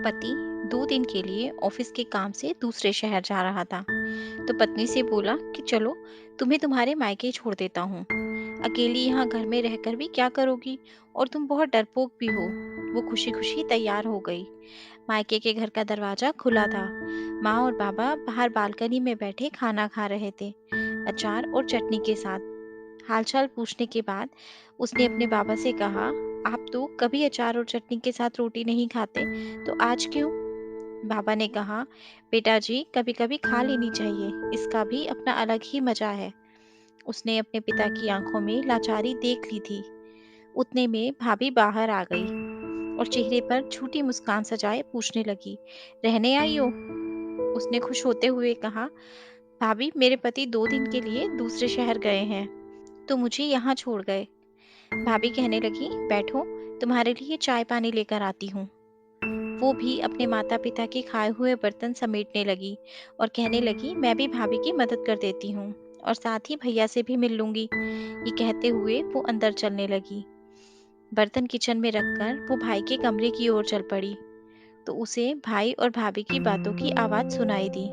पति 2 दिन के लिए ऑफिस के काम से दूसरे शहर जा रहा था। तो पत्नी से बोला कि चलो, तुम्हें तुम्हारे मायके छोड़ देता हूँ। अकेली यहाँ घर में रहकर भी क्या करोगी, और तुम बहुत डरपोक भी हो। वो खुशी खुशी तैयार हो गई। मायके के घर का दरवाजा खुला था। माँ और बाबा बाहर बालकनी में बैठे खाना खा रहे थे, अचार और चटनी के साथ। हालचाल पूछने के बाद उसने अपने बाबा से कहा, आप तो कभी अचार और चटनी के साथ रोटी नहीं खाते, तो आज क्यों? बाबा ने कहा, बेटा जी, कभी कभी खा लेनी चाहिए, इसका भी अपना अलग ही मजा है। उसने अपने पिता की आंखों में लाचारी देख ली थी। उतने में भाभी बाहर आ गई और चेहरे पर छोटी मुस्कान सजाए पूछने लगी, रहने आई हो? उसने खुश होते हुए कहा, भाभी, मेरे पति 2 दिन के लिए दूसरे शहर गए हैं, तो मुझे यहाँ छोड़ गए। भाभी कहने लगी, बैठो, तुम्हारे लिए चाय पानी लेकर आती हूँ। वो भी अपने माता पिता के खाए हुए बर्तन समेटने लगी और कहने लगी, मैं भी भाभी की मदद कर देती हूँ और साथ ही भैया से भी मिल लूंगी। ये कहते हुए वो अंदर चलने लगी। बर्तन किचन में रखकर वो भाई के कमरे की ओर चल पड़ी, तो उसे भाई और भाभी की बातों की आवाज सुनाई दी।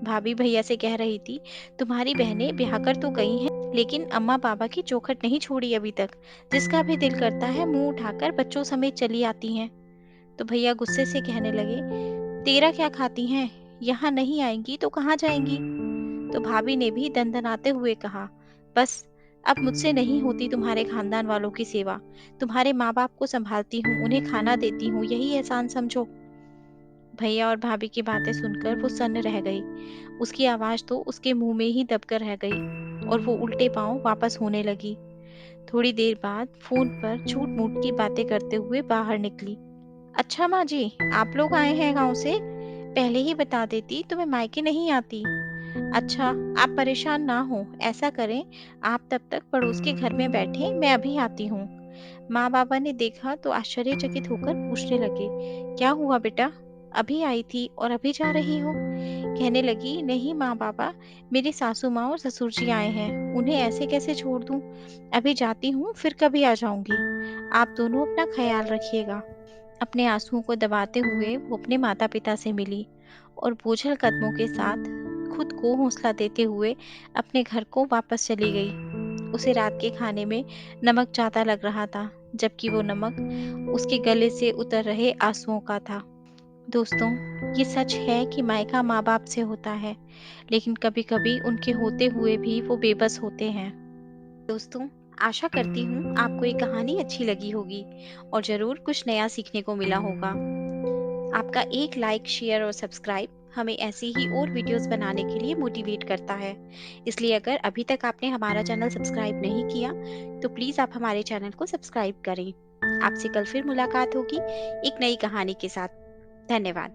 भाभी भैया से कह रही थी, तुम्हारी बहनें ब्याह कर तो गई हैं, लेकिन अम्मा पापा की चौखट नहीं छोड़ी अभी तक। जिसका भी दिल करता है मुंह उठाकर बच्चों समेत चली आती हैं। तो भैया गुस्से से कहने लगे, तेरा क्या खाती हैं? यहाँ नहीं आएंगी तो कहाँ जाएंगी? तो भाभी ने भी दंदनाते हुए कहा, बस, अब मुझसे नहीं होती तुम्हारे खानदान वालों की सेवा। तुम्हारे माँ बाप को संभालती हूँ, उन्हें खाना देती हूँ, यही एहसान समझो। भैया और भाभी की बातें सुनकर वो सन्न रह गई। उसकी आवाज तो उसके मुंह में ही दबकर रह गई और वो उल्टे पांव वापस होने लगी। थोड़ी देर बाद फोन पर झूठ मूठ की बातें करते हुए बाहर निकली। अच्छा माँ जी, आप लोग आए हैं गांव से? पहले ही बता देती तो मैं मायके नहीं आती। अच्छा, आप परेशान ना हो, ऐसा करें, आप तब तक पड़ोस के घर में बैठे, मैं अभी आती हूँ। माँ बाबा ने देखा तो आश्चर्यचकित होकर पूछने लगे, क्या हुआ बेटा? अभी आई थी और अभी जा रही हो? कहने लगी, नहीं माँ बाबा, मेरी सासू माँ और ससुर जी आए हैं, उन्हें ऐसे कैसे छोड़ दूँ? अभी जाती हूँ, फिर कभी आ जाऊंगी। आप दोनों अपना ख्याल रखिएगा। अपने आंसुओं को दबाते हुए वो अपने माता पिता से मिली और बोझल कदमों के साथ खुद को हौसला देते हुए अपने घर को वापस चली गई। उसे रात के खाने में नमक ज्यादा लग रहा था, जबकि वो नमक उसके गले से उतर रहे आंसुओं का था। दोस्तों, ये सच है कि मायका माँ बाप से होता है, लेकिन कभी कभी उनके होते हुए भी वो बेबस होते हैं। दोस्तों, आशा करती हूँ आपको ये कहानी अच्छी लगी होगी और जरूर कुछ नया सीखने को मिला होगा। आपका एक लाइक, शेयर और सब्सक्राइब हमें ऐसी ही और वीडियोस बनाने के लिए मोटिवेट करता है। इसलिए अगर अभी तक आपने हमारा चैनल सब्सक्राइब नहीं किया, तो प्लीज़ आप हमारे चैनल को सब्सक्राइब करें। आपसे कल फिर मुलाकात होगी एक नई कहानी के साथ। धन्यवाद।